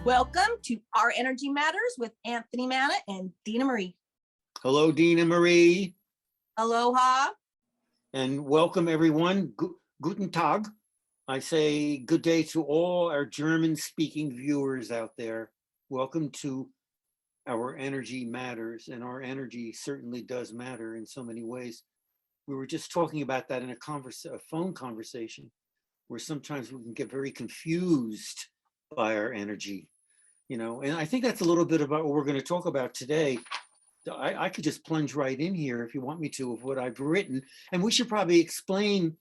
Welcome to Our Energy Matters with Anthony Manna and Dena Marie. Hello, Dena Marie. Aloha. And welcome, everyone. Guten Tag. I say good day to all our German-speaking viewers out there. Welcome to Our Energy Matters, and our energy certainly does matter in so many ways. We were just talking about that in a phone conversation, where sometimes we can get very confused by our energy, and I think that's a little bit about what we're going to talk about today. I could just plunge right in here if you want me to, of what I've written, and we should probably explain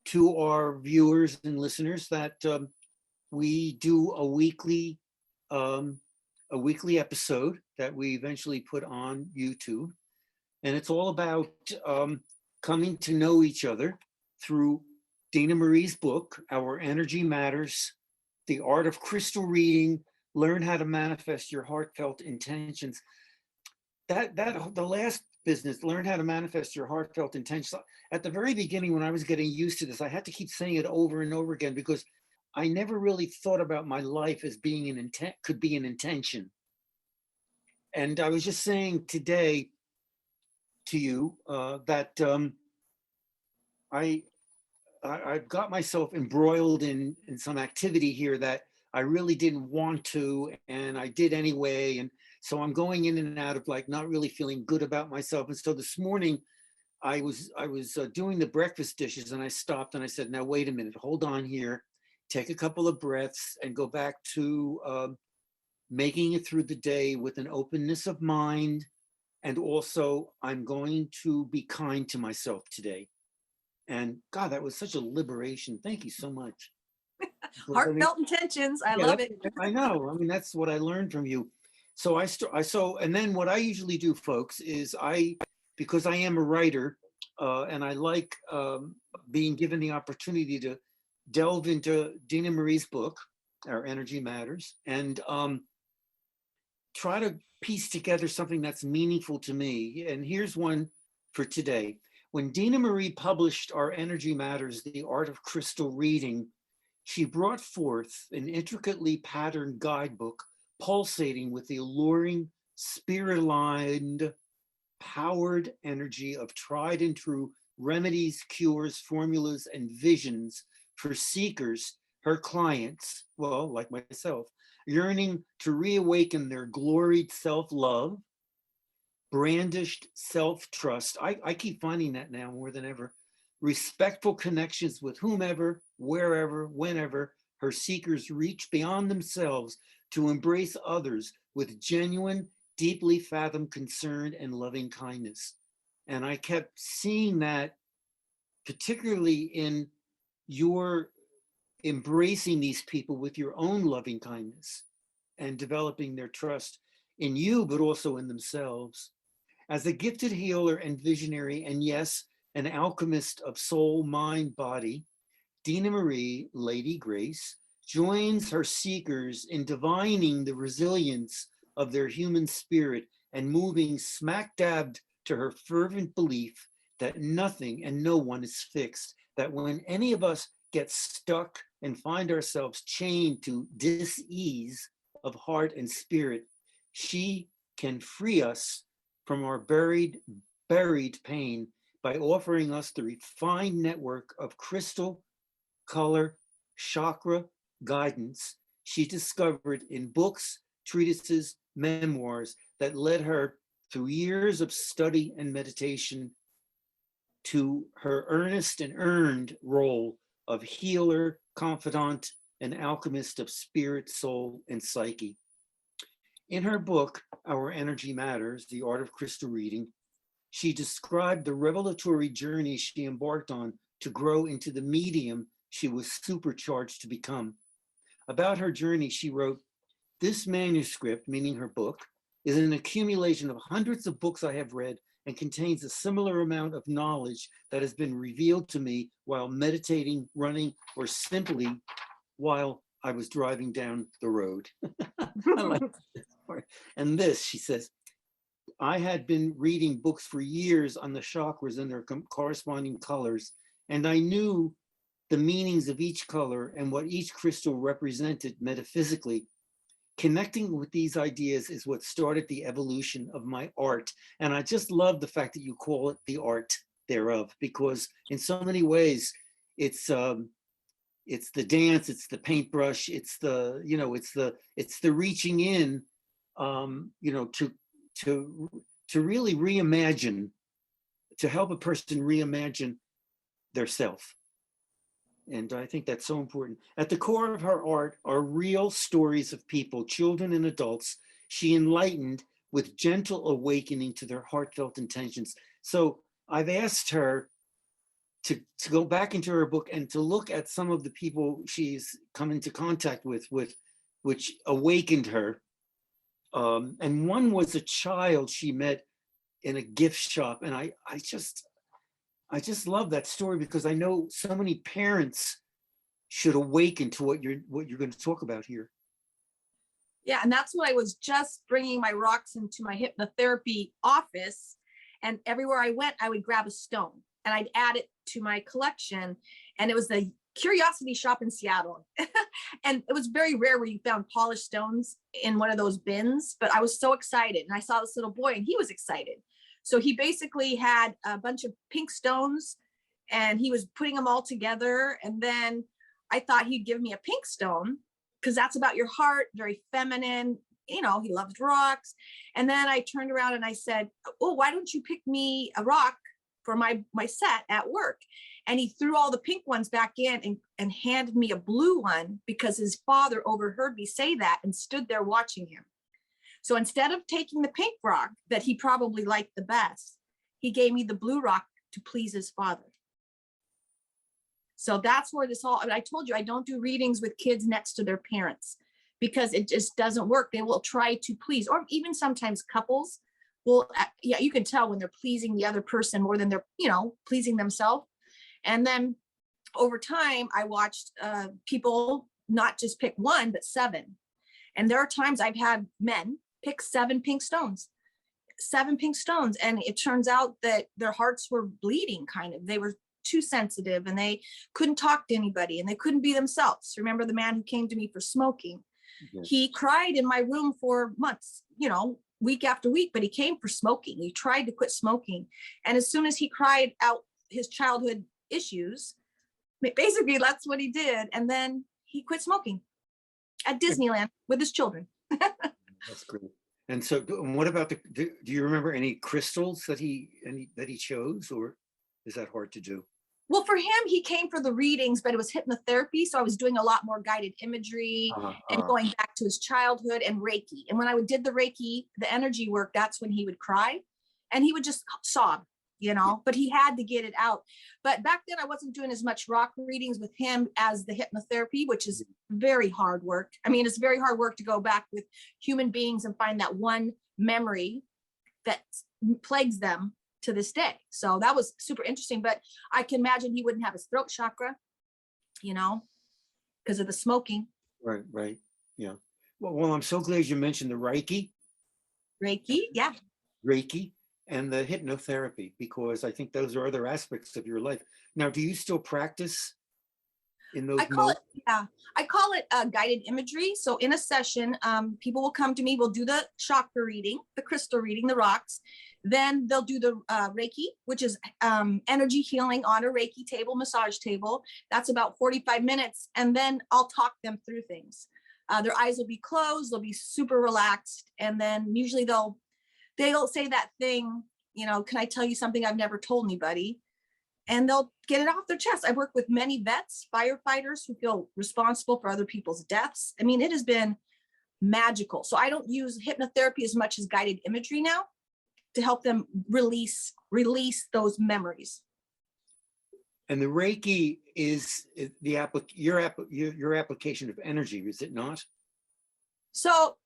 to our viewers and listeners that we do a weekly episode that we eventually put on YouTube, and it's all about coming to know each other through Dena Marie's book, Our Energy Matters, The Art of Crystal Reading, Learn How to Manifest Your Heartfelt Intentions. The last business, Learn How to Manifest Your Heartfelt Intentions. At the very beginning, when I was getting used to this, I had to keep saying it over and over again because I never really thought about my life as being an intent, could be an intention. And I was just saying today to you that I've got myself embroiled in some activity here that I really didn't want to, and I did anyway. And so I'm going in and out of like not really feeling good about myself. And so this morning I was doing the breakfast dishes, and I stopped and I said, now wait a minute, hold on here, take a couple of breaths and go back to making it through the day with an openness of mind. And also I'm going to be kind to myself today. And God, that was such a liberation. Thank you so much. Heartfelt intentions. I love it. I know. I mean, that's what I learned from you. So and then what I usually do, folks, is because I am a writer and I like being given the opportunity to delve into Dena Marie's book, Our Energy Matters, and try to piece together something that's meaningful to me. And here's one for today. When Dena Marie published Our Energy Matters, The Art of Crystal Reading, she brought forth an intricately patterned guidebook pulsating with the alluring, spirit-aligned, powered energy of tried and true remedies, cures, formulas, and visions for seekers, her clients, well, like myself, yearning to reawaken their gloried self-love, brandished self-trust. I keep finding that now more than ever. Respectful connections with whomever, wherever, whenever her seekers reach beyond themselves to embrace others with genuine, deeply fathomed concern and loving kindness. And I kept seeing that, particularly in your embracing these people with your own loving kindness and developing their trust in you, but also in themselves. As a gifted healer and visionary, and yes, an alchemist of soul, mind, body, Dena Marie, Lady Grace, joins her seekers in divining the resilience of their human spirit and moving smack dab to her fervent belief that nothing and no one is fixed, that when any of us get stuck and find ourselves chained to dis-ease of heart and spirit, she can free us from our buried pain by offering us the refined network of crystal, color, chakra guidance she discovered in books, treatises, memoirs that led her through years of study and meditation to her earnest and earned role of healer, confidant, and alchemist of spirit, soul, and psyche. In her book, Our Energy Matters, The Art of Crystal Reading, she described the revelatory journey she embarked on to grow into the medium she was supercharged to become. About her journey, she wrote, "This manuscript," meaning her book, "is an accumulation of hundreds of books I have read and contains a similar amount of knowledge that has been revealed to me while meditating, running, or simply while I was driving down the road." I like this part. And this, she says, "I had been reading books for years on the chakras and their corresponding colors, and I knew the meanings of each color and what each crystal represented metaphysically. connecting with these ideas is what started the evolution of my art. And I just love the fact that you call it the art thereof, because in so many ways, it's the dance, it's the paintbrush, it's the, you know, it's the reaching in, you know, to really reimagine, to help a person reimagine their self. And I think that's so important. At the core of her art are real stories of people, children and adults, she enlightened with gentle awakening to their heartfelt intentions. So I've asked her to go back into her book and to look at some of the people she's come into contact with which awakened her. And one was a child she met in a gift shop. And I just love that story, because I know so many parents should awaken to what you're going to talk about here. Yeah, and that's what I was just bringing my rocks into my hypnotherapy office. And everywhere I went, I would grab a stone and I'd add it to my collection. And it was the curiosity shop in Seattle. And it was very rare where you found polished stones in one of those bins, but I was so excited. And I saw this little boy and he was excited. So he basically had a bunch of pink stones and he was putting them all together. And then I thought he'd give me a pink stone because that's about your heart, very feminine. You know, he loves rocks. And then I turned around and I said, oh, why don't you pick me a rock for my set at work? And he threw all the pink ones back in and handed me a blue one because his father overheard me say that and stood there watching him. So instead of taking the pink rock that he probably liked the best, he gave me the blue rock to please his father. So that's where this all, I told you, I don't do readings with kids next to their parents because it just doesn't work. They will try to please, or even sometimes couples will, yeah, you can tell when they're pleasing the other person more than they're, you know, pleasing themselves. And then over time, I watched people not just pick one, but 7. And there are times I've had men pick 7 pink stones. 7 pink stones. And it turns out that their hearts were bleeding, kind of. They were too sensitive and they couldn't talk to anybody and they couldn't be themselves. Remember the man who came to me for smoking? Yes. He cried in my room for months, you know, week after week, but he came for smoking. He tried to quit smoking. And as soon as he cried out his childhood issues, basically that's what he did. And then he quit smoking at Disneyland with his children. That's great. And so what about do you remember any crystals that he chose, or is that hard to do? Well, for him, he came for the readings, but it was hypnotherapy. So I was doing a lot more guided imagery and going back to his childhood and Reiki. And when I did the Reiki, the energy work, that's when he would cry and he would just sob, you know, but he had to get it out. But back then I wasn't doing as much rock readings with him as the hypnotherapy, which is very hard work. I mean, it's very hard work to go back with human beings and find that one memory that plagues them to this day. So that was super interesting, but I can imagine he wouldn't have his throat chakra, you know, because of the smoking. Right. Yeah. Well, I'm so glad you mentioned the Reiki. Yeah. Reiki and the hypnotherapy, because I think those are other aspects of your life. Now, do you still practice in those modes? I call it guided imagery. So in a session, people will come to me, we'll do the chakra reading, the crystal reading, the rocks. Then they'll do the Reiki, which is energy healing on a Reiki table, massage table. That's about 45 minutes. And then I'll talk them through things. Their eyes will be closed. They'll be super relaxed. And then usually they'll say that thing, you know, can I tell you something I've never told anybody? And they'll get it off their chest. I work with many vets, firefighters who feel responsible for other people's deaths. I mean, it has been magical. So I don't use hypnotherapy as much as guided imagery now to help them release those memories. And the Reiki is your application of energy, is it not? So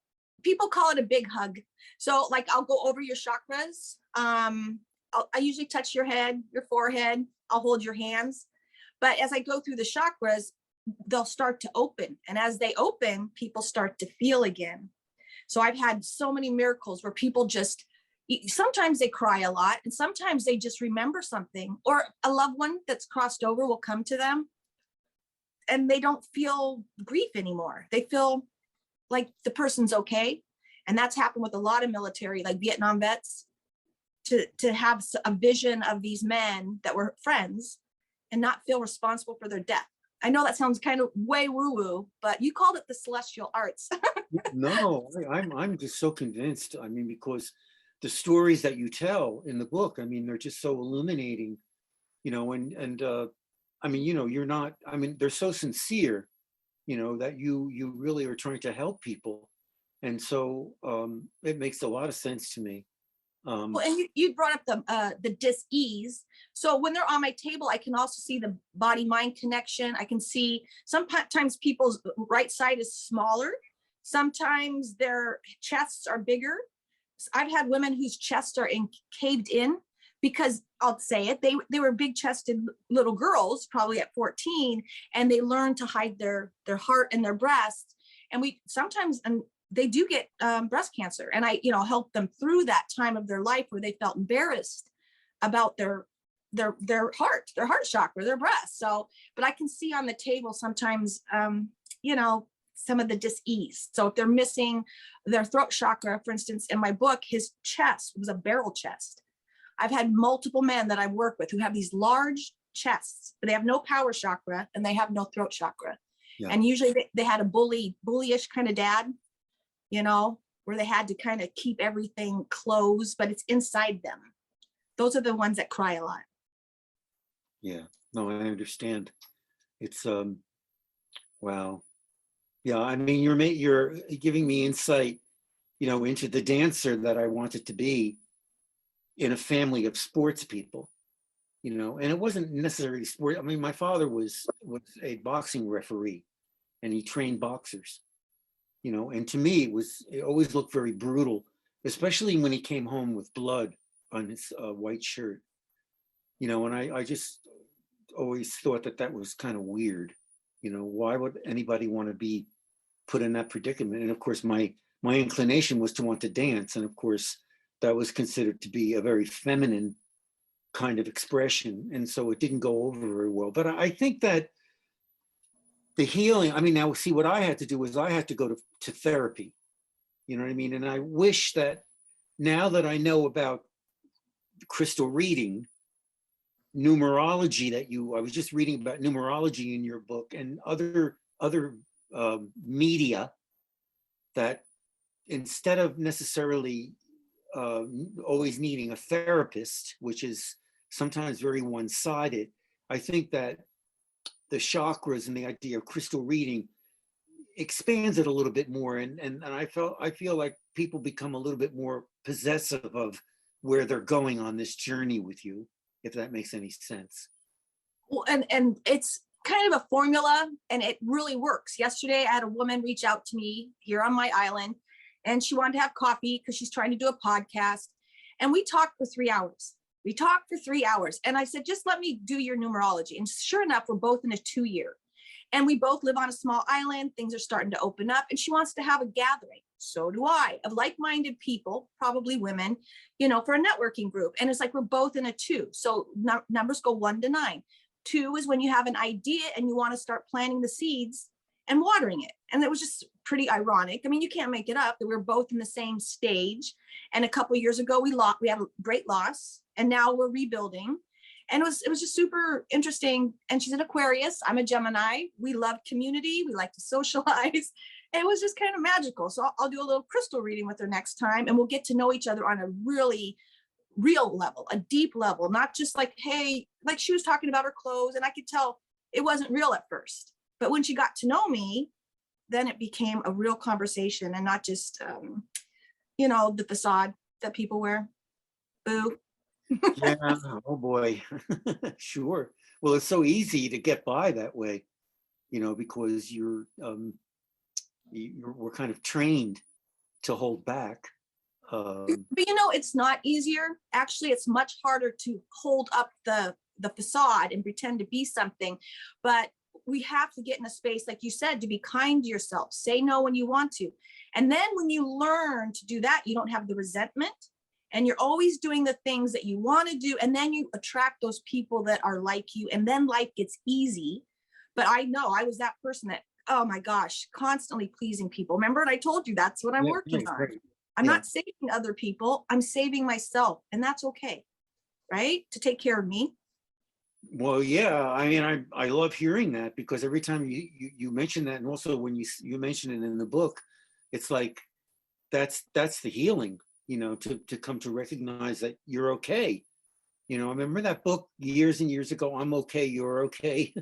people call it a big hug. So like I'll go over your chakras. I usually touch your head, your forehead. I'll hold your hands. But as I go through the chakras, they'll start to open. And as they open, people start to feel again. So I've had so many miracles where people just, sometimes they cry a lot and sometimes they just remember something, or a loved one that's crossed over will come to them and they don't feel grief anymore. They feel like the person's okay. And that's happened with a lot of military, like Vietnam vets, to have a vision of these men that were friends and not feel responsible for their death. I know that sounds kind of way woo-woo, but you called it the celestial arts. No, I'm just so convinced. I mean, because the stories that you tell in the book, I mean, they're just so illuminating, and I mean, you're not, I mean, they're so sincere, that you really are trying to help people. And so it makes a lot of sense to me. Well, and you brought up the dis-ease. So when they're on my table, I can also see the body-mind connection. I can see sometimes people's right side is smaller. Sometimes their chests are bigger. I've had women whose chests are caved in because, I'll say it, they were big-chested little girls, probably at 14, and they learned to hide their heart and their breast. And we sometimes, and they do get breast cancer, and I help them through that time of their life where they felt embarrassed about their heart chakra, their breast. So, but I can see on the table sometimes some of the dis-ease. So if they're missing their throat chakra, for instance, in my book, his chest was a barrel chest. I've had multiple men that I work with who have these large chests, but they have no power chakra and they have no throat chakra. Yeah. And usually they had a bullyish kind of dad, where they had to kind of keep everything closed, but it's inside them. Those are the ones that cry a lot. Yeah, no, I understand. It's, wow. Yeah, I mean, you're giving me insight, into the dancer that I wanted to be in a family of sports people, and it wasn't necessarily sport. I mean, my father was a boxing referee and he trained boxers. And to me, it always looked very brutal, especially when he came home with blood on his white shirt, and I just always thought that was kind of weird. Why would anybody want to be put in that predicament? And of course, my inclination was to want to dance. And of course, that was considered to be a very feminine kind of expression. And so it didn't go over very well. But I think that the healing, I mean, now see, what I had to do was I had to go to therapy, you know what I mean? And I wish that now that I know about crystal reading, numerology I was just reading about numerology in your book and other media, that instead of necessarily always needing a therapist, which is sometimes very one-sided, I think that the chakras and the idea of crystal reading expands it a little bit more, and I feel like people become a little bit more possessive of where they're going on this journey with you, if that makes any sense. Well, and it's kind of a formula, and it really works. Yesterday, I had a woman reach out to me here on my island, and she wanted to have coffee because she's trying to do a podcast, and we talked for 3 hours. And I said, just let me do your numerology. And sure enough, we're both in a 2-year. And we both live on a small island. Things are starting to open up. And she wants to have a gathering. So do I, of like-minded people, probably women, for a networking group. And it's like we're both in a 2. So numbers go 1 to 9. 2 is when you have an idea and you want to start planting the seeds and watering it. And it was just pretty ironic. I mean, you can't make it up that we're both in the same stage. And a couple of years ago, we had a great loss, and now we're rebuilding. And it was just super interesting. And she's an Aquarius. I'm a Gemini. We love community. We like to socialize. And it was just kind of magical. So I'll do a little crystal reading with her next time, and we'll get to know each other on a really real level, a deep level, not just like, hey, like she was talking about her clothes, and I could tell it wasn't real at first. But when she got to know me, then it became a real conversation and not just, the facade that people wear. Boo. Yeah, oh boy. Sure. Well, it's so easy to get by that way, because we're kind of trained to hold back. But it's not easier. Actually, it's much harder to hold up the facade and pretend to be something. But we have to get in a space, like you said, to be kind to yourself. Say no when you want to. And then when you learn to do that, you don't have the resentment, and you're always doing the things that you want to do. And then you attract those people that are like you, and then life gets easy. But I know I was that person that oh my gosh, constantly pleasing people. Remember, I told you that's what I'm Yeah, working right, on. right. I'm Yeah. not saving other people. I'm saving myself, and that's okay, right? To take care of me. Well, yeah, I mean, I love hearing that, because every time you mention that, and also when you mention it in the book, it's like that's the healing, to come to recognize that you're okay. I remember that book years and years ago, I'm okay, you're okay.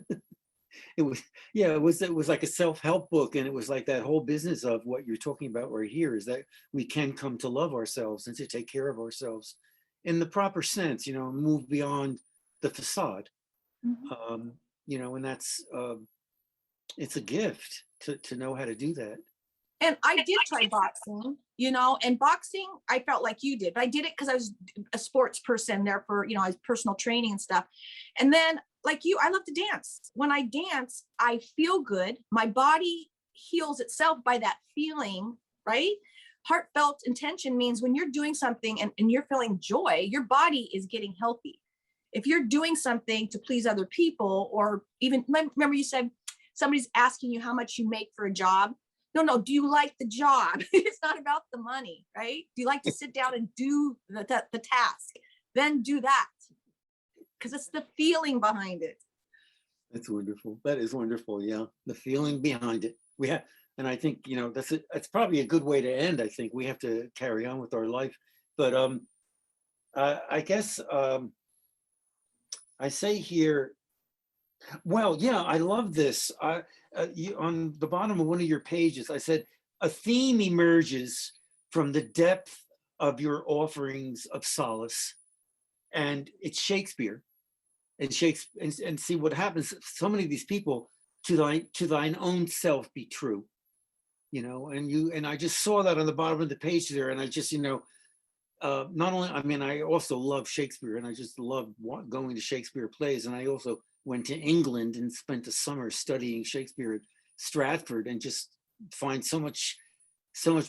It was, yeah, it was like a self-help book, and it was like that whole business of what you're talking about right here, is that we can come to love ourselves and to take care of ourselves in the proper sense, move beyond the facade. Mhm. um, and that's it's a gift to know how to do that. And I did try boxing, and boxing, I felt like you did, but I did it because I was a sports person there for, I was personal training and stuff. And then, like you, I love to dance. When I dance, I feel good. My body heals itself by that feeling, right? Heartfelt intention means when you're doing something and you're feeling joy, your body is getting healthy. If you're doing something to please other people, or even, remember you said somebody's asking you how much you make for a job. No, do you like the job? It's not about the money, right? Do you like to sit down and do the task? Then do that, because it's the feeling behind it. That's wonderful. That is wonderful. Yeah, the feeling behind it. We have, and I think that's probably a good way to end. I think we have to carry on with our life, but I guess I say here. Well, yeah, I love this. On the bottom of one of your pages, I said, a theme emerges from the depth of your offerings of solace, and it's Shakespeare. And Shakespeare, and see what happens. So many of these people, to thine own self be true, and I just saw that on the bottom of the page there, and I just, not only, I mean, I also love Shakespeare, and I just love going to Shakespeare plays. And I also went to England and spent a summer studying Shakespeare at Stratford, and just find so much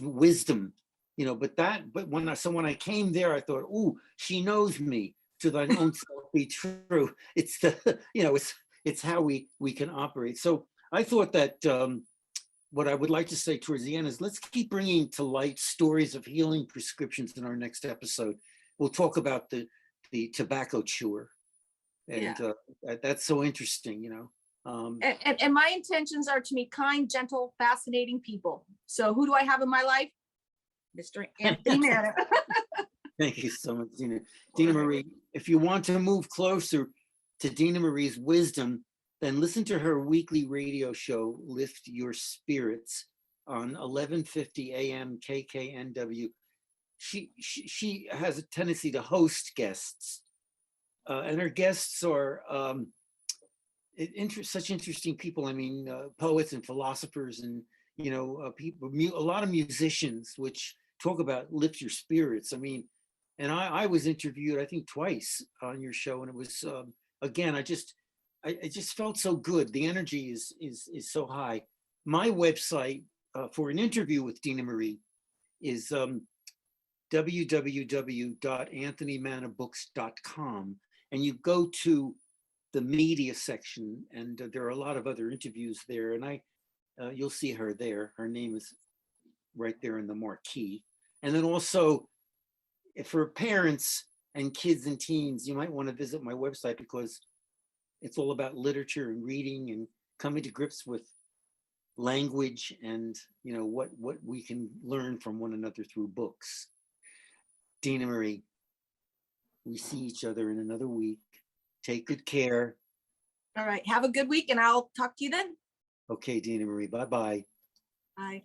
wisdom, but when I came there, I thought, ooh, she knows me. To thine own self be true. It's it's how we can operate. So I thought that what I would like to say towards the end is, let's keep bringing to light stories of healing prescriptions in our next episode. We'll talk about the tobacco chewer, and that's so interesting. And my intentions are to meet kind, gentle, fascinating people. So who do I have in my life? Mr. Anthony Manna. Thank you so much, Dena. Dena Marie, if you want to move closer to Dena Marie's wisdom, then listen to her weekly radio show, Lift Your Spirits, on 1150 AM KKNW. She has a tendency to host guests, and her guests are such interesting people. I mean, poets and philosophers, and people, a lot of musicians, which talk about lift your spirits. I mean, and I was interviewed, I think, twice on your show, and it was again, I just felt so good. The energy is so high. My website for an interview with Dena Marie is www.anthonymannabooks.com, and you go to the media section, and there are a lot of other interviews there, and you'll see her there. Her name is right there in the marquee. And then also, for parents and kids and teens, you might want to visit my website, because it's all about literature and reading and coming to grips with language, and what we can learn from one another through books. Dena Marie, we see each other in another week. Take good care. All right. Have a good week, and I'll talk to you then. Okay, Dena Marie. Bye-bye. Bye.